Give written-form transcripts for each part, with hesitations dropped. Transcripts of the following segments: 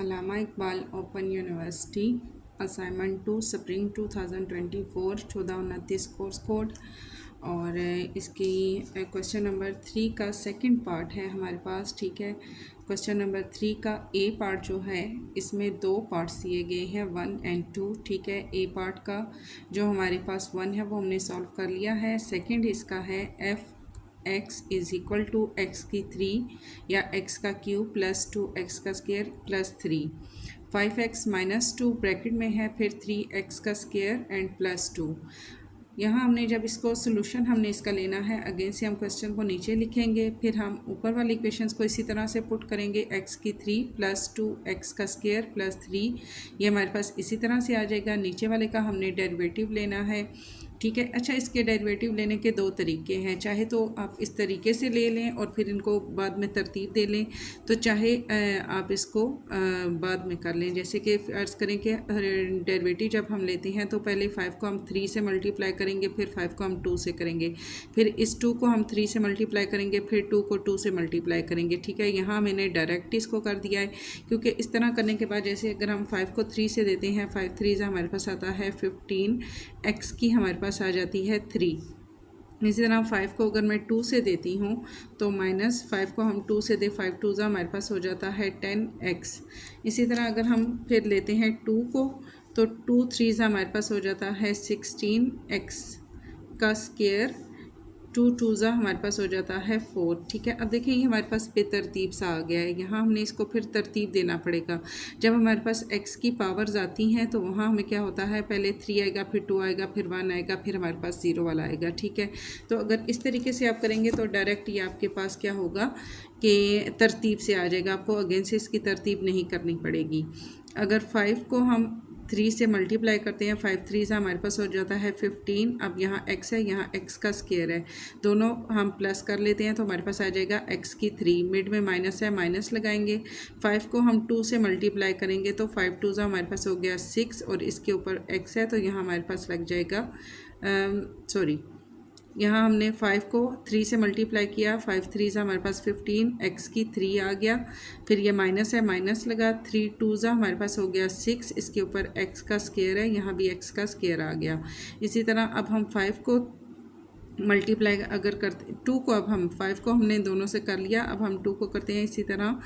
अल्लामा Iqbal open university assignment 2 spring 2024 1429 course code और इसकी question number 3 का सेकंड पार्ट है हमारे पास। ठीक है, क्वेश्चन नंबर 3 का ए पार्ट जो है इसमें दो पार्ट्स दिए गए हैं 1 एंड 2। ठीक है, ए पार्ट का जो हमारे पास 1 है वो हमने सॉल्व कर लिया है। सेकंड इसका है F x is equal to x की 3 या x का क्यूब प्लस 2x का square plus 3, 5x minus 2 bracket में है, फिर 3x का स्क्वायर एंड प्लस 2। यहाँ हमने जब इसको सोल्यूशन हमने इसका लेना है, अगेन से हम क्वेश्चन को नीचे लिखेंगे, फिर हम ऊपर वाली इक्वेशंस को इसी तरह से पुट करेंगे। x की 3 प्लस 2x का स्क्वायर प्लस 3 ये हमारे पास इसी तरह से आ जाएगा। नीचे वाले का हमने डेरिवेटिव लेना है। ठीक है, अच्छा इसके डेरिवेटिव लेने के दो तरीके हैं, चाहे तो आप इस तरीके से ले लें और फिर इनको बाद में तरतीब दे लें, तो चाहे आप इसको बाद में कर लें। जैसे कि अर्ज़ करें कि डेरिवेटिव जब हम लेते हैं तो पहले 5 को हम 3 से मल्टीप्लाई करेंगे, फिर 5 को हम 2 से करेंगे, फिर इस 2 को हम 3 से मल्टीप्लाई करेंगे, फिर 2 को 2 से मल्टीप्लाई करेंगे। ठीक है, यहाँ मैंने डायरेक्ट इसको कर दिया है, क्योंकि इस तरह करने के बाद जैसे अगर हम 5 को 3 से देते हैं, 5 3 से हमारे पास आता है 15, x की हमारे पास आ जाती है 3। इसी तरह 5 को अगर मैं 2 से देती हूँ तो माइनस 5 को हम 2 से दे, 5 2 हमारे पास हो जाता है 10x। इसी तरह अगर हम फिर लेते हैं 2 को तो 2 3 हमारे पास हो जाता है 16x का स्क्वायर, 2 2 हमारे पास हो जाता है 4। ठीक है, अब देखिए ये हमारे पास बेतरतीब सा आ गया है। यहाँ हमने इसको फिर तरतीब देना पड़ेगा। जब हमारे पास x की पावर्स आती हैं तो वहाँ हमें क्या होता है, पहले 3 आएगा, फिर 2 आएगा, फिर 1 आएगा, फिर हमारे पास 0 वाला आएगा। ठीक है, तो अगर इस तरीके से आप करेंगे तो डायरेक्ट ये आपके पास क्या होगा कि तरतीब से आ जाएगा, आपको अगेन से इसकी तरतीब नहीं करनी पड़ेगी। अगर 5 को हम 3 से मल्टीप्लाई करते हैं, 5 3 से हमारे पास हो जाता है 15। अब यहाँ x है, यहाँ x का स्क्वायर है, दोनों हम प्लस कर लेते हैं तो हमारे पास आ जाएगा x की 3, मिड में माइनस है, माइनस लगाएंगे। 5 को हम 2 से मल्टीप्लाई करेंगे तो 5 2 हमारे पास हो गया 6 और इसके ऊपर x है तो यहाँ हमारे पास लग जाएगा यहाँ हमने 5 को 3 से मल्टीप्लाई किया, 5 3 से हमारे पास 15, x की 3 आ गया, फिर ये माइनस है, माइनस लगा, 3 2 हमारे पास हो गया 6, इसके ऊपर x का स्क्वायर है, यहाँ भी x का स्क्वायर आ गया। इसी तरह अब हम 5 को मल्टीप्लाई अगर करते 2 को, अब हम 5 को हमने दोनों से कर लिया, अब हम 2 को करते हैं। इसी तरह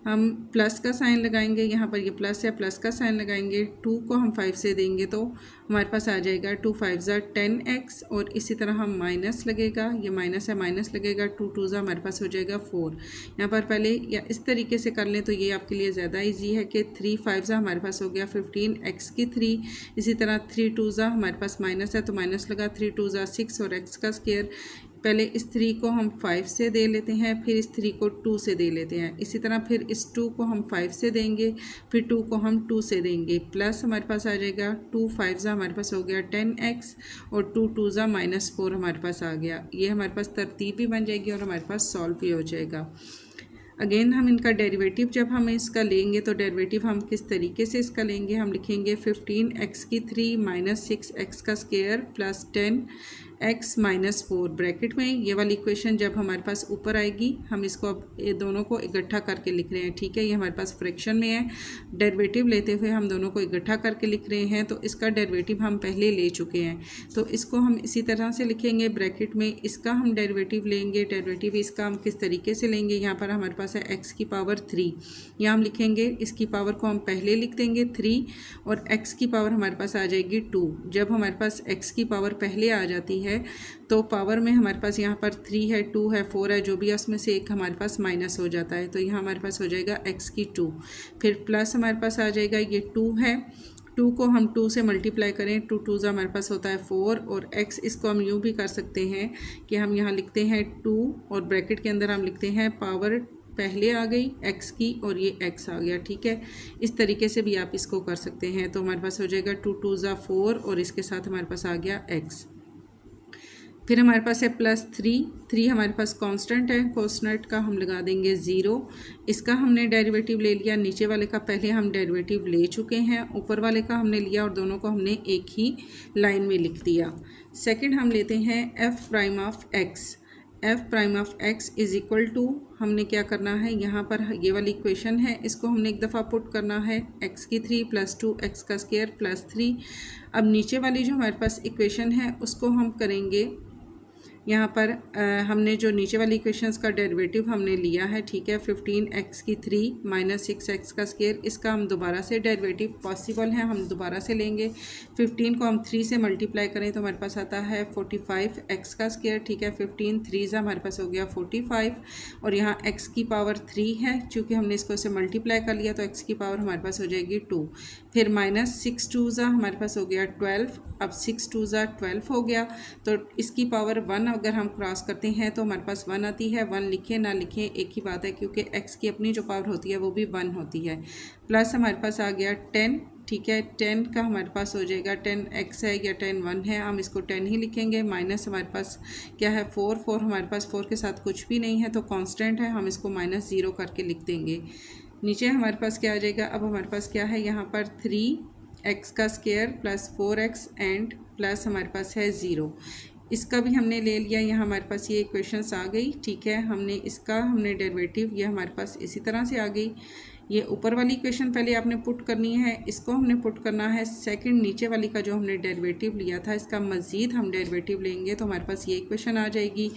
हम प्लस का साइन लगाएंगे, यहाँ पर ये प्लस है, प्लस का साइन लगाएंगे, 2 को हम 5 से देंगे तो हमारे पास आ जाएगा 2 5 10x, और इसी तरह हम माइनस लगेगा, ये माइनस है, माइनस लगेगा, 2 2 हमारे पास हो जाएगा 4। यहाँ पर पहले या इस तरीके से कर लें तो ये आपके लिए ज़्यादा ईजी है कि 3 5 हमारे पास हो गया 15, x की 3, इसी तरह 3 2 हमारे पास माइनस है तो माइनस लगा, 3 2 6 और x का स्क्वायर। पहले इस 3 को हम 5 से दे लेते हैं, फिर इस 3 को 2 से दे लेते हैं, इसी तरह फिर इस 2 को हम 5 से देंगे, फिर 2 को हम 2 से देंगे, प्लस हमारे पास आ जाएगा 2 5 हमारे पास हो गया 10x और 2 2 -4 हमारे पास आ गया। ये हमारे पास तरतीब भी बन जाएगी और हमारे पास सॉल्व भी हो जाएगा। अगेन हम इनका डेरिवेटिव जब हम इसका लेंगे तो डेरिवेटिव हम किस तरीके से इसका लेंगे, हम लिखेंगे 15x की 3 माइनस 6x का square plus 10x minus 4 bracket में। ये वाली इक्वेशन जब हमारे पास ऊपर आएगी हम इसको अब ये दोनों को इकट्ठा करके लिख रहे हैं। ठीक है, ये हमारे पास फ्रैक्शन में है, डेरिवेटिव लेते हुए हम दोनों को इकट्ठा करके लिख रहे हैं, तो इसका डेरिवेटिव हम पहले ले चुके हैं तो इसको हम इसी तरह से लिखेंगे ब्रैकेट में। इसका हम डेरिवेटिव लेंगे, डेरिवेटिव इसका हम किस तरीके से लेंगे, यहाँ पर हमारे पास है x की पावर 3, यहाँ हम लिखेंगे इसकी पावर को हम पहले लिख देंगे 3 और x की पावर हमारे पास आ जाएगी 2। जब हमारे पास x की पावर पहले आ जाती है तो पावर में हमारे पास यहाँ पर 3 है, 2 है, 4 है, जो भी है उसमें से एक हमारे पास माइनस हो जाता है, तो यहाँ हमारे पास हो जाएगा x की 2, फिर प्लस हमारे पास आ जाएगा ये 2 है, 2 को हम 2 से मल्टीप्लाई करें, 2 2 हमारे पास होता है 4 और x इसको हम यूँ भी कर सकते हैं कि हम यहाँ लिखते हैं 2 और ब्रैकेट के अंदर हम लिखते हैं पावर पहले आ गई x की और ये x आ गया। ठीक है, इस तरीके से भी आप इसको कर सकते हैं, तो हमारे पास हो जाएगा 2 2 4 और इसके साथ हमारे पास आ गया x। फिर हमारे पास है प्लस 3 हमारे पास कांस्टेंट है, कांस्टेंट का हम लगा देंगे 0, इसका हमने डेरिवेटिव ले लिया, नीचे वाले का पहले हम डेरिवेटिव ले चुके हैं, ऊपर वाले का हमने लिया और दोनों को हमने एक ही लाइन में लिख दिया। सेकंड हम लेते हैं f prime of x, f prime of x is equal to हमने क्या करना है, यहाँ पर ये वाली इक्वेशन है, इसको हमने एक दफ़ा पुट करना है, एक्स की 3 + 2 एक्स का स्क्वायर + 3। अब नीचे वाली जो हमारे पास इक्वेशन है उसको हम करेंगे, यहाँ पर हमने जो नीचे वाली इक्वेशंस का डेरिवेटिव हमने लिया है, ठीक है, 15x की 3 - 6x का स्क्वायर, इसका हम दोबारा से डेरिवेटिव पॉसिबल है, हम दोबारा से लेंगे। 15 को हम 3 से मल्टीप्लाई करें तो हमारे पास आता है 45x का स्क्वायर, ठीक है, 15 3 हमारे पास हो गया 45, और यहाँ x की पावर 3 है, चूँकि हमने इसको से मल्टीप्लाई कर लिया तो x की पावर हमारे पास हो जाएगी 2, फिर -6 2 हमारे पास हो गया 12, अब 6 2 12 हो गया, तो इसकी पावर 1 अगर हम क्रॉस करते हैं तो हमारे पास 1 आती है। 1 लिखें ना लिखें एक ही बात है, क्योंकि x की अपनी जो पावर होती है वो भी 1 होती है। प्लस हमारे पास आ गया 10, ठीक है, 10 का हमारे पास हो जाएगा 10x है या 10 1 है, हम इसको 10 ही लिखेंगे। माइनस हमारे पास क्या है 4 हमारे पास 4 के साथ कुछ भी नहीं है तो कांस्टेंट है, हम इसको -0 करके लिख देंगे। नीचे हमारे पास क्या आ जाएगा, अब हमारे पास क्या है यहाँ पर 3x का स्क्वायर + 4x एंड प्लस हमारे पास है 0, इसका भी हमने ले लिया। यहाँ हमारे पास ये इक्वेशंस आ गई, ठीक है, हमने डेरिवेटिव ये हमारे पास इसी तरह से आ गई। ये ऊपर वाली इक्वेशन पहले आपने पुट करनी है, इसको हमने पुट करना है सेकंड नीचे वाली का जो हमने डेरिवेटिव लिया था इसका मज़ीद हम डेरिवेटिव लेंगे तो हमारे पास ये इक्वेशन आ जाएगी।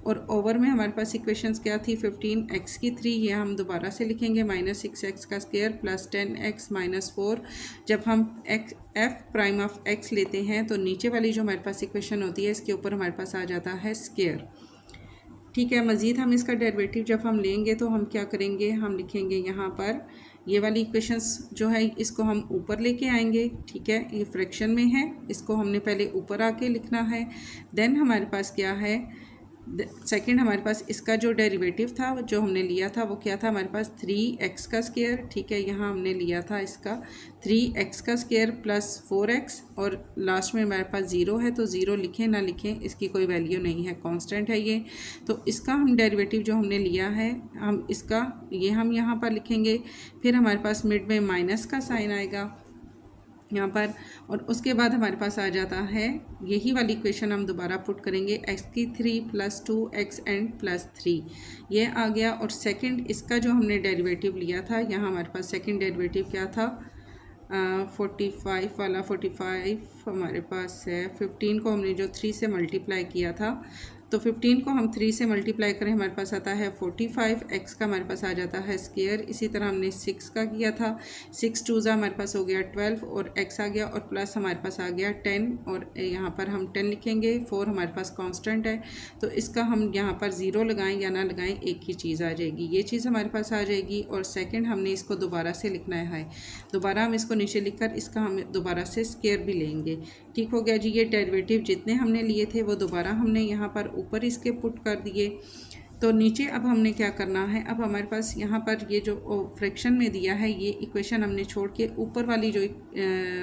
और ओवर में हमारे पास इक्वेशंस क्या थी, 15x की 3, ये हम दोबारा से लिखेंगे, -6x का स्क्वायर + 10x - 4। जब हम f'(x) लेते हैं तो नीचे वाली जो हमारे पास इक्वेशन होती है इसके ऊपर हमारे पास आ जाता है स्क्वायर, ठीक है। मज़ीद हम इसका डेरिवेटिव जब हम लेंगे तो हम क्या करेंगे, हम लिखेंगे यहाँ पर ये वाली इक्वेशंस जो है इसको हम ऊपर लेके आएंगे, ठीक है, ये फ्रैक्शन में है, इसको हमने पहले ऊपर आके लिखना है। देन हमारे पास क्या है, सेकंड हमारे पास इसका जो डेरिवेटिव था जो हमने लिया था वो क्या था, हमारे पास 3x का स्क्वायर, ठीक है, यहाँ हमने लिया था इसका 3x का स्क्वायर + 4x, और लास्ट में हमारे पास 0 है तो 0 लिखें ना लिखें इसकी कोई वैल्यू नहीं है, कांस्टेंट है ये। तो इसका हम डेरिवेटिव जो हमने लिया है हम इसका ये हम यहाँ पर लिखेंगे, फिर हमारे पास मिड में माइनस का साइन आएगा यहाँ पर, और उसके बाद हमारे पास आ जाता है यही वाली इक्वेशन हम दोबारा पुट करेंगे, x की 3 + 2x एंड +3 ये आ गया। और सेकंड इसका जो हमने डेरिवेटिव लिया था, यहाँ हमारे पास सेकंड डेरिवेटिव क्या था, 45 वाला, 45 हमारे पास है, 15 को हमने जो 3 से मल्टीप्लाई किया था तो 15 को हम 3 से मल्टीप्लाई करें हमारे पास आता है 45, x का हमारे पास आ जाता है स्क्वायर। इसी तरह हमने 6 का किया था, 6 2 हमारे पास हो गया 12 और x आ गया, और प्लस हमारे पास आ गया 10, और यहाँ पर हम 10 लिखेंगे, 4 हमारे पास कांस्टेंट है तो इसका हम यहाँ पर 0 लगाएं या ना लगाएं एक ही चीज़ आ जाएगी, ये चीज़ हमारे पास आ जाएगी। और सेकेंड हमने इसको दोबारा से लिखना है, दोबारा हम इसको नीचे लिखकर इसका हम दोबारा से स्क्वायर भी लेंगे, ठीक हो गया जी। ये डेरिवेटिव जितने हमने लिए थे वो दोबारा हमने यहाँ पर ऊपर इसके पुट कर दिए। तो नीचे अब हमने क्या करना है, अब हमारे पास यहाँ पर ये जो फ्रैक्शन में दिया है ये इक्वेशन हमने छोड़ के ऊपर वाली जो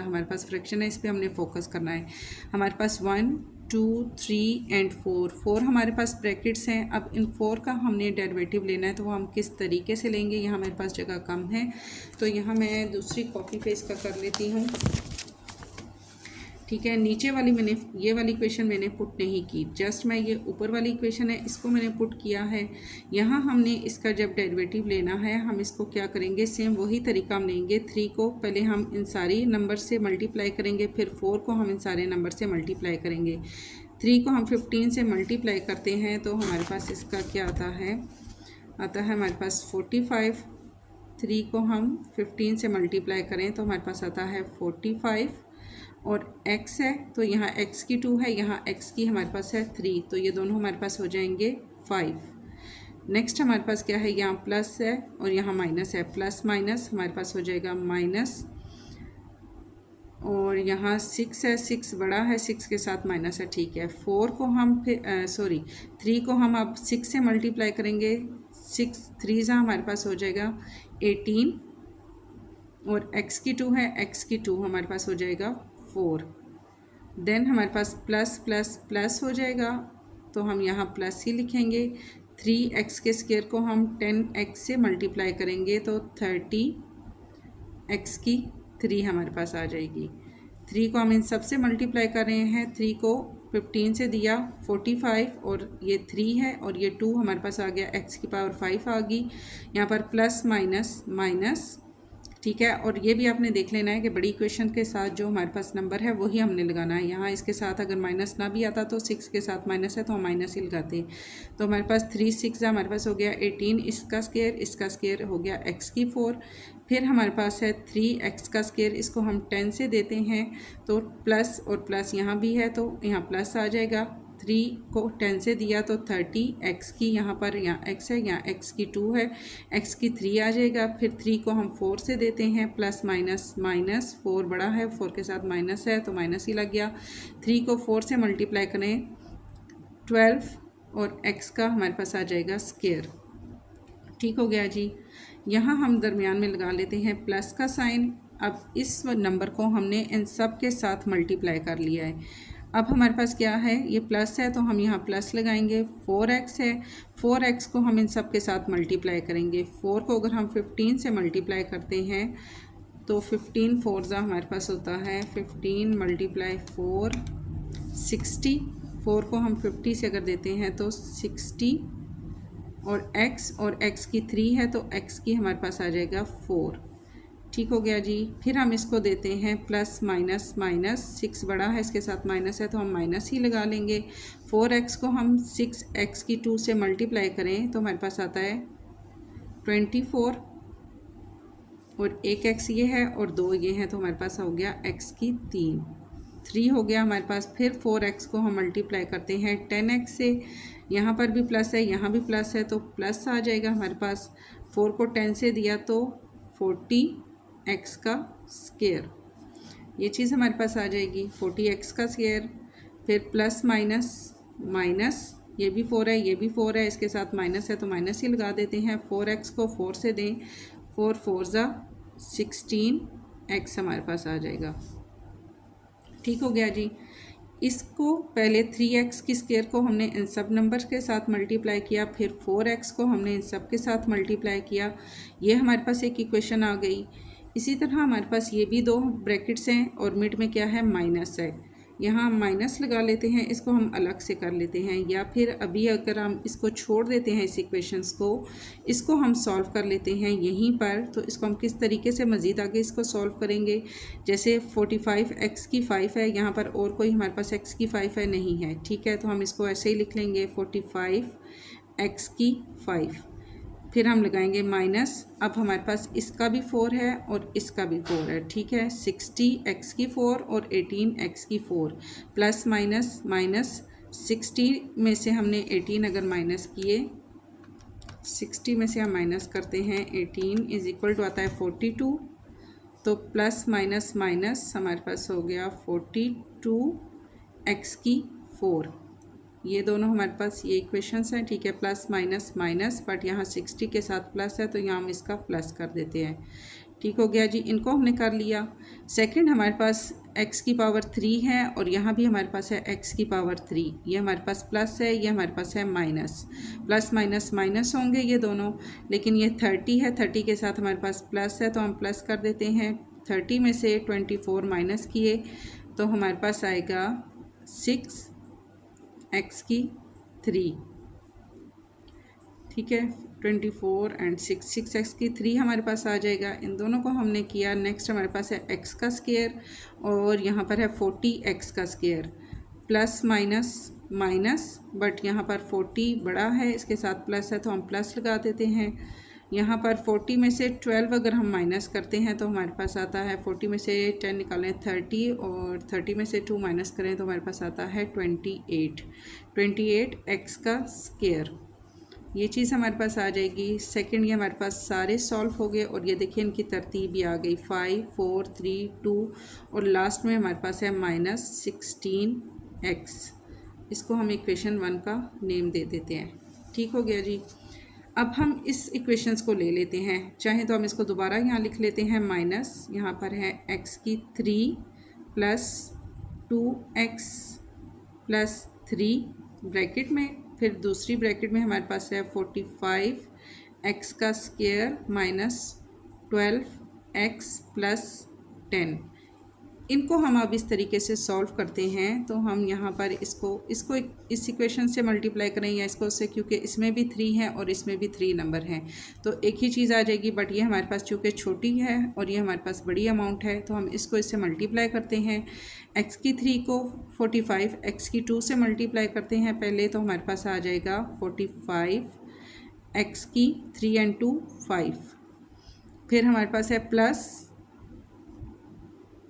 हमारे पास फ्रैक्शन है इस पर हमने फोकस करना है। हमारे पास 1 2 3 एंड 4 हमारे पास ब्रैकेट्स हैं। अब इन 4 का हमने डेरिवेटिव लेना है तो वो हम किस तरीके से लेंगे, यहाँ हमारे पास जगह कम है तो यहाँ मैं दूसरी कॉपी पे इसका कर लेती हूँ, ठीक है। नीचे वाली मैंने ये वाली इक्वेशन मैंने पुट नहीं की, जस्ट मैं ये ऊपर वाली इक्वेशन है इसको मैंने पुट किया है। यहाँ हमने इसका जब डेरिवेटिव लेना है हम इसको क्या करेंगे, सेम वही तरीका हम लेंगे। 3 को पहले हम इन सारी नंबर से मल्टीप्लाई करेंगे, फिर 4 को हम इन सारे नंबर से मल्टीप्लाई करेंगे। 3 को हम 15 से मल्टीप्लाई करते हैं तो हमारे पास इसका क्या आता है हमारे पास 45। 3 को हम 15 से मल्टीप्लाई करें तो हमारे पास आता है 45, और x है तो यहाँ x की 2 है, यहाँ x की हमारे पास है 3, तो ये दोनों हमारे पास हो जाएंगे 5। नेक्स्ट हमारे पास क्या है, यहाँ प्लस है और यहाँ माइनस है, प्लस माइनस हमारे पास हो जाएगा माइनस, और यहाँ 6 है, 6 बड़ा है, 6 के साथ माइनस है, ठीक है। 4 को हम फिर 3 को हम अब 6 से मल्टीप्लाई करेंगे, 6 3 हमारे पास हो जाएगा 18, और x की 2 है, x की 2 हमारे पास हो जाएगा 4। देन हमारे पास प्लस प्लस प्लस हो जाएगा तो हम यहाँ प्लस ही लिखेंगे। 3x के स्क्वायर को हम 10x से मल्टीप्लाई करेंगे तो 30x की 3 हमारे पास आ जाएगी। 3 को हम इन सब से मल्टीप्लाई कर रहे हैं, 3 को 15 से दिया 45 और ये 3 है और ये 2 हमारे पास आ गया, x की पावर 5 आ गई। यहाँ पर प्लस माइनस माइनस, ठीक है। और ये भी आपने देख लेना है कि बड़ी इक्वेशन के साथ जो हमारे पास नंबर है वही हमने लगाना है। यहाँ इसके साथ अगर माइनस ना भी आता तो 6 के साथ माइनस है तो हम माइनस ही लगाते हैं। तो हमारे पास 3 6 हमारे पास हो गया 18, इसका स्केयर हो गया x की 4। फिर हमारे पास है 3x का स्केयर, इसको हम 10 से देते हैं तो प्लस और प्लस यहाँ भी है तो यहाँ प्लस आ जाएगा। 3 को 10 से दिया तो 30, x की यहाँ पर यहाँ x है, यहाँ x की 2 है, x की 3 आ जाएगा। फिर 3 को हम 4 से देते हैं, प्लस माइनस माइनस, 4 बड़ा है 4 के साथ माइनस है तो माइनस ही लग गया। 3 को 4 से मल्टीप्लाई करें 12 और x का हमारे पास आ जाएगा स्केयर। ठीक हो गया जी। यहाँ हम दरमियान में लगा लेते हैं प्लस का साइन। अब इस नंबर को हमने इन सब के साथ मल्टीप्लाई कर लिया है। अब हमारे पास क्या है, ये प्लस है तो हम यहाँ प्लस लगाएंगे। 4x है, 4x को हम इन सब के साथ मल्टीप्लाई करेंगे। 4 को अगर हम 15 से मल्टीप्लाई करते हैं तो 15 4 हमारे पास होता है 15 मल्टीप्लाई 4 60। 4 को हम 50 से अगर देते हैं तो 60 और x की 3 है तो x की हमारे पास आ जाएगा 4। ठीक हो गया जी। फिर हम इसको देते हैं प्लस माइनस माइनस, 6 बड़ा है इसके साथ माइनस है तो हम माइनस ही लगा लेंगे। 4x को हम 6x की 2 से मल्टीप्लाई करें तो हमारे पास आता है 24 और 1x ये है और 2 ये हैं तो हमारे पास हो गया x की 3 हो गया हमारे पास। फिर 4x को हम मल्टीप्लाई करते हैं 10x से, यहाँ पर भी प्लस है यहाँ भी प्लस है तो प्लस आ जाएगा हमारे पास। 4 को 10 से दिया तो 40x का स्केयर, ये चीज़ हमारे पास आ जाएगी 40x का स्केयर। फिर प्लस माइनस माइनस, ये भी 4 है ये भी 4 है, इसके साथ माइनस है तो माइनस ही लगा देते हैं। 4x को 4 से दें, 4 4 16x हमारे पास आ जाएगा। ठीक हो गया जी। इसको पहले 3x की स्केयर को हमने इन सब नंबर्स के साथ मल्टीप्लाई किया, फिर 4x को हमने इन सब के साथ मल्टीप्लाई किया, ये हमारे पास एक इक्वेशन आ गई। इसी तरह हमारे पास ये भी 2 ब्रैकेट्स हैं और मिड में क्या है, माइनस है। यहाँ हम माइनस लगा लेते हैं, इसको हम अलग से कर लेते हैं, या फिर अभी अगर हम इसको छोड़ देते हैं इस इक्वेशंस को, इसको हम सॉल्व कर लेते हैं यहीं पर। तो इसको हम किस तरीके से मज़ीद आगे इसको सॉल्व करेंगे, जैसे 45 x की 5 है, यहाँ पर और कोई हमारे पास x की 5 है नहीं है, ठीक है। तो हम इसको ऐसे ही लिख लेंगे 45 x की 5, फिर हम लगाएंगे माइनस। अब हमारे पास इसका भी 4 है और इसका भी 4 है, ठीक है। 60x की 4 और 18x की 4, प्लस माइनस माइनस। 60 में से हमने 18 अगर माइनस किए, 60 में से हम माइनस करते हैं 18 इज इक्वल टू आता है 42, तो प्लस माइनस माइनस हमारे पास हो गया 42x की 4। ये दोनों हमारे पास ये इक्वेशंस हैं, ठीक है। प्लस माइनस माइनस, बट यहाँ 60 के साथ प्लस है तो यहाँ हम इसका प्लस कर देते हैं। ठीक हो गया जी, इनको हमने कर लिया। सेकंड हमारे पास x की पावर 3 है और यहाँ भी हमारे पास है x की पावर 3, ये हमारे पास प्लस है, ये हमारे पास है माइनस। प्लस माइनस माइनस होंगे ये दोनों, लेकिन ये 30 है, 30 के साथ हमारे पास प्लस है तो हम प्लस कर देते हैं। 30 में से 24 माइनस किए तो हमारे पास आएगा 6x की 3, ठीक है। 24 एंड 6x की 3 हमारे पास आ जाएगा। इन दोनों को हमने किया। नेक्स्ट हमारे पास है x का स्केयर और यहाँ पर है 40x का square, plus minus minus, but यहाँ पर 40 बड़ा है इसके साथ प्लस है तो हम प्लस लगा देते हैं। यहाँ पर 40 में से 12 अगर हम माइनस करते हैं तो हमारे पास आता है, 40 में से 10 निकालें 30 और 30 में से 2 माइनस करें तो हमारे पास आता है 28x का स्केयर। ये चीज़ हमारे पास आ जाएगी। सेकंड ये हमारे पास सारे सॉल्व हो गए और ये देखिए इनकी तरतीब भी आ गई 5 4 3 2 और लास्ट में हमारे पास है -16x। इसको हम इक्वेशन 1 का नेम दे देते हैं। ठीक हो गया जी। अब हम इस इक्वेशंस को ले लेते हैं, चाहे तो हम इसको दोबारा यहाँ लिख लेते हैं माइनस, यहाँ पर है x की 3 प्लस 2x प्लस 3 ब्रैकेट में, फिर दूसरी ब्रैकेट में हमारे पास है 45x का स्क्वायर माइनस 12x प्लस 10। इनको हम अब इस तरीके से सॉल्व करते हैं। तो हम यहाँ पर इसको इस इक्वेशन से मल्टीप्लाई करें या इसको उससे, क्योंकि इसमें भी 3 है और इसमें भी 3 नंबर हैं, तो एक ही चीज़ आ जाएगी। बट ये हमारे पास चूँकि छोटी है और ये हमारे पास बड़ी अमाउंट है, तो हम इसको इससे मल्टीप्लाई करते हैं। x की 3 को 45 x की 2 से मल्टीप्लाई करते हैं पहले, तो हमारे पास आ जाएगा 45 x की 3 एंड 2 5। फिर हमारे पास है प्लस,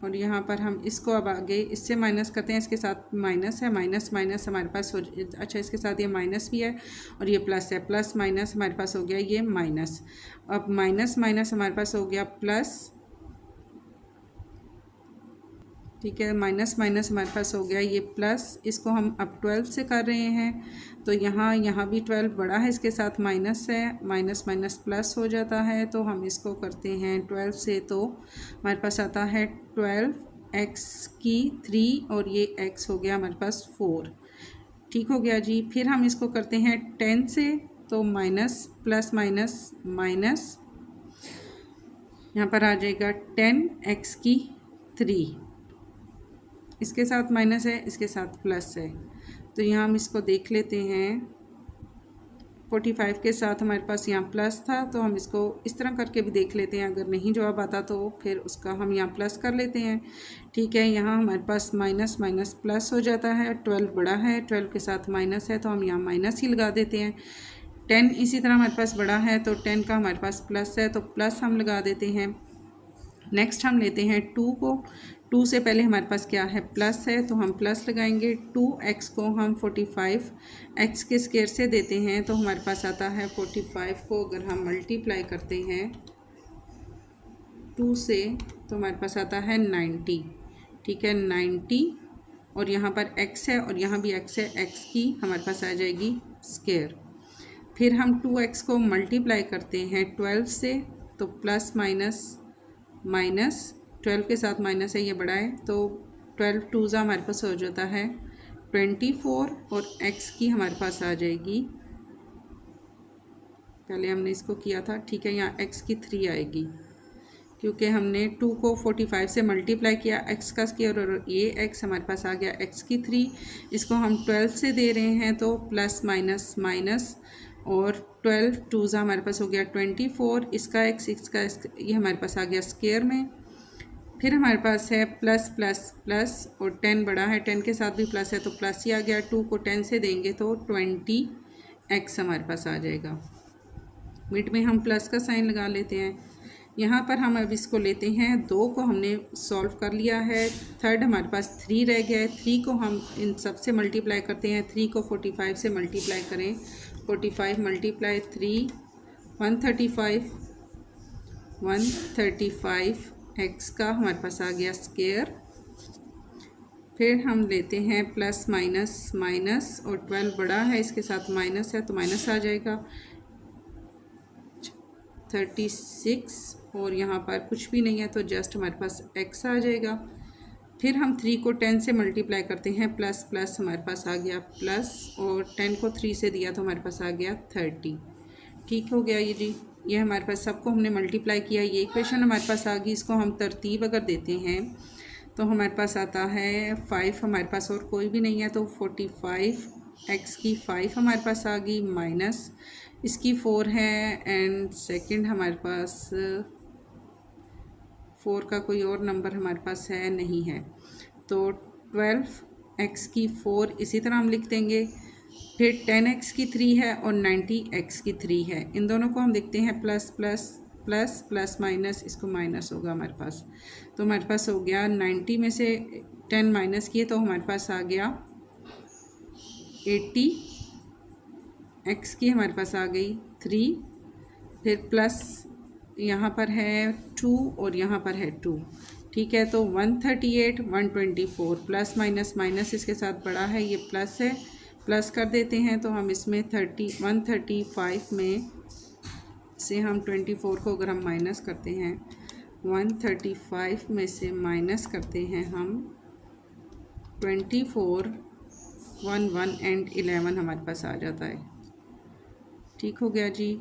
और यहाँ पर हम इसको अब आगे इससे माइनस करते हैं। इसके साथ माइनस है, माइनस माइनस हमारे पास हो, अच्छा इसके साथ ये माइनस भी है और ये प्लस है, प्लस माइनस हमारे पास हो गया ये माइनस। अब माइनस माइनस हमारे पास हो गया प्लस, ठीक है, माइनस माइनस हमारे पास हो गया ये प्लस। इसको हम अब 12 से कर रहे हैं, तो यहाँ भी 12 बड़ा है, इसके साथ माइनस है, माइनस माइनस प्लस हो जाता है। तो हम इसको करते हैं 12 से, तो हमारे पास आता है 12 x की 3 और ये x हो गया हमारे पास 4। ठीक हो गया जी। फिर हम इसको करते हैं 10 से, तो माइनस प्लस माइनस माइनस, यहाँ पर आ जाएगा 10 x की 3, इसके साथ माइनस है, इसके साथ प्लस है। तो यहाँ हम इसको देख लेते हैं। 45 के साथ हमारे पास यहाँ प्लस था, तो हम इसको इस तरह करके भी देख लेते हैं। अगर नहीं जवाब आता तो फिर उसका हम यहाँ प्लस कर लेते हैं। ठीक है, यहाँ हमारे पास माइनस माइनस प्लस हो जाता है। 12 बड़ा है, 12 के साथ माइनस है, तो हम यहाँ माइनस ही लगा देते हैं। 10 इसी तरह हमारे पास बड़ा है, तो 10 का हमारे पास प्लस है, तो प्लस हम लगा देते हैं। नेक्स्ट हम लेते हैं 2 को। 2 से पहले हमारे पास क्या है, प्लस है, तो हम प्लस लगाएंगे। 2x को हम 45 x के स्क्वायर से देते हैं, तो हमारे पास आता है 45 को अगर हम मल्टीप्लाई करते हैं 2 से, तो हमारे पास आता है 90। ठीक है, 90, और यहाँ पर x है और यहाँ भी x है, x की हमारे पास आ जाएगी स्क्वायर। फिर हम 2x को मल्टीप्लाई करते हैं 12 से, तो प्लस माइनस माइनस, 12 के साथ माइनस है, ये बड़ा है, तो 12 2 हमारे पास हो जाता है 24, और x की हमारे पास आ जाएगी, पहले हमने इसको किया था, ठीक है, यहाँ x की 3 आएगी, क्योंकि हमने 2 को 45 से मल्टीप्लाई किया, x का स्क्वायर, और ये x हमारे पास आ गया x की 3। इसको हम 12 से दे रहे हैं, तो प्लस माइनस माइनस, और 12 2 हमारे पास हो गया 24, इसका x इसका ये हमारे पास आ गया स्क्वायर में। फिर हमारे पास है प्लस प्लस प्लस, और 10 बड़ा है, 10 के साथ भी प्लस है, तो प्लस ही आ गया। 2 को 10 से देंगे तो 20x हमारे पास आ जाएगा। मिड में हम प्लस का साइन लगा लेते हैं। यहाँ पर हम अब इसको लेते हैं, 2 को हमने सॉल्व कर लिया है, थर्ड हमारे पास 3 रह गया है। 3 को हम इन सब से मल्टीप्लाई करते हैं। 3 को 45 से मल्टीप्लाई करें, 45 मल्टीप्लाई 3 135, 135 x का हमारे पास आ गया स्क्वायर। फिर हम लेते हैं प्लस माइनस माइनस, और 12 बड़ा है, इसके साथ माइनस है, तो माइनस आ जाएगा 36, और यहाँ पर कुछ भी नहीं है, तो जस्ट हमारे पास x आ जाएगा। फिर हम 3 को 10 से मल्टीप्लाई करते हैं, प्लस प्लस हमारे पास आ गया प्लस, और 10 को 3 से दिया तो हमारे पास आ गया 30। ठीक हो गया ये जी। ये हमारे पास सबको हमने मल्टीप्लाई किया, ये इक्वेशन हमारे पास आ गई। इसको हम तरतीब अगर देते हैं तो हमारे पास आता है 5, हमारे पास और कोई भी नहीं है, तो 45 x की 5 हमारे पास आ गई, माइनस इसकी 4 है, एंड सेकंड हमारे पास 4 का कोई और नंबर हमारे पास है नहीं है, तो 12 x की 4 इसी तरह हम लिख देंगे। फिर 10x की 3 है और 90x की 3 है, इन दोनों को हम देखते हैं plus plus plus plus minus, इसको माइनस होगा हमारे पास, तो हमारे पास हो गया 90 में से 10 माइनस किए तो हमारे पास आ गया 80, x की हमारे पास आ गई 3, फिर प्लस यहाँ पर है 2 और यहाँ पर है 2। ठीक है, तो 138 124, प्लस माइनस माइनस इसके साथ बड़ा है, ये प्लस है, प्लस कर देते हैं, तो हम इसमें 135 में से हम 24 को अगर हम माइनस करते हैं, 135 में से माइनस करते हैं हम 24, 1 1 एंड 11 हमारे पास आ जाता है। ठीक हो गया जी।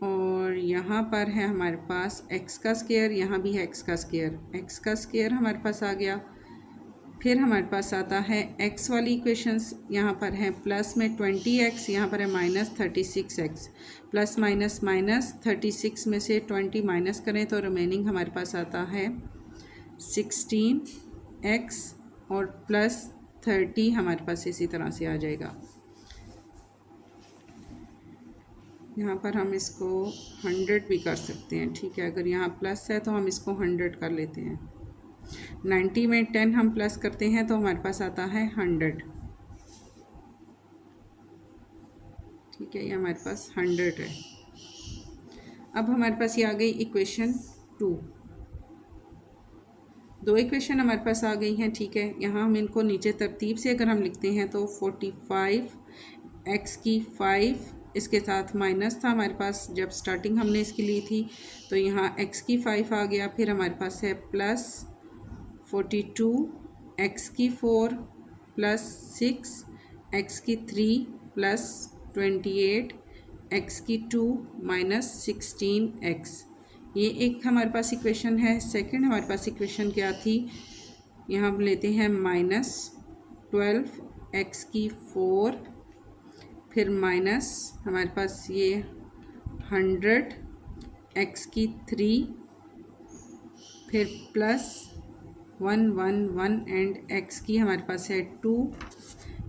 और यहाँ पर है हमारे पास x का स्क्वायर, यहाँ भी है x का स्क्वायर, x का स्क्वायर हमारे पास आ गया। फिर हमारे पास आता है x वाली इक्वेशंस, यहाँ पर है प्लस में 20x, यहाँ पर है minus 36x। Plus minus minus 36 में से 20 माइनस करें तो रिमेनिंग हमारे पास आता है 16x और प्लस 30 हमारे पास इसी तरह से आ जाएगा। यहाँ पर हम इसको 100 भी कर सकते हैं, ठीक है। अगर यहाँ प्लस है तो हम इसको 100 कर लेते हैं। 90 में 10 हम प्लस करते हैं तो हमारे पास आता है 100, ठीक है। ये हमारे पास 100 है। अब हमारे पास ये आ गई इक्वेशन 2। दो इक्वेशन हमारे पास आ गई हैं, ठीक है। यहाँ हम इनको नीचे तरतीब से अगर हम लिखते हैं तो 45 x की 5, इसके साथ माइनस था हमारे पास जब स्टार्टिंग हमने इसकी ली थी, तो यहाँ x की 5 आ गया। फिर हमारे पास है प्लस 42 x की 4 प्लस 6 x की 3 प्लस 28 x की 2 माइनस 16x। ये एक हमारे पास इक्वेशन है। सेकंड हमारे पास इक्वेशन क्या थी, यहाँ हम लेते हैं माइनस 12 x की 4, फिर माइनस हमारे पास ये 100 x की 3, फिर प्लस 111 एंड x की हमारे पास है 2।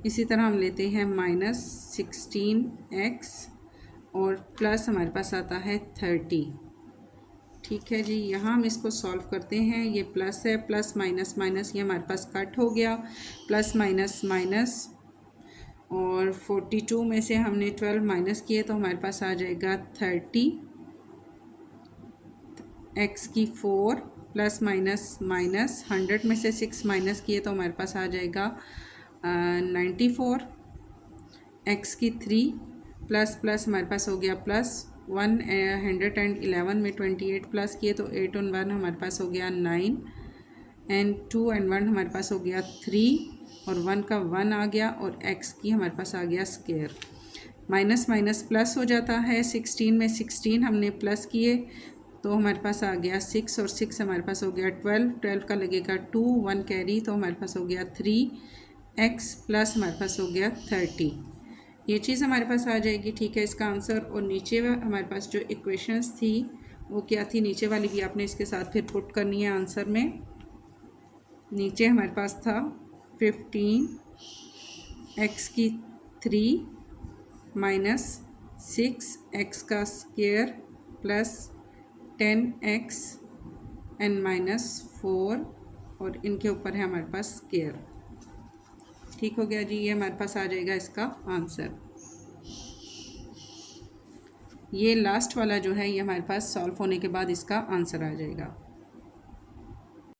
इसी तरह हम लेते हैं माइनस 16x और प्लस हमारे पास आता है 30, ठीक है जी। यहाँ हम इसको सॉल्व करते हैं। ये प्लस है, प्लस माइनस माइनस ये हमारे पास कट हो गया, प्लस माइनस माइनस, और 42 में से हमने 12 माइनस किए तो हमारे पास आ जाएगा 30 x की 4 प्लस माइनस माइनस 100 में से 6 माइनस किए तो हमारे पास आ जाएगा 94 x की 3 प्लस प्लस हमारे पास हो गया प्लस 111 में 28 प्लस किए तो 8 और 1 हमारे पास हो गया 9 एंड 2 एंड 1 हमारे पास हो गया 3 और 1 का 1 आ गया और x की हमारे पास आ गया स्क्वायर। माइनस माइनस प्लस हो जाता है। 16 में 16 हमने प्लस किए तो हमारे पास आ गया 6 और 6 हमारे पास हो गया 12, 12 का लगेगा 2, 1 कैरी तो हमारे पास हो गया 3x प्लस हमारे पास हो गया 30। ये चीज़ हमारे पास आ जाएगी, ठीक है, इसका आंसर। और नीचे हमारे पास जो इक्वेशंस थी वो क्या थी, नीचे वाली भी आपने इसके साथ फिर पुट करनी है आंसर में। नीचे हमारे पास था 15 x की 3 माइनस 6 x का square plus 10x and minus 4 और इनके ऊपर है हमारे पास स्क्वायर। ठीक हो गया जी, ये हमारे पास आ जाएगा इसका आंसर। ये लास्ट वाला जो है ये हमारे पास सॉल्व होने के बाद इसका आंसर आ जाएगा।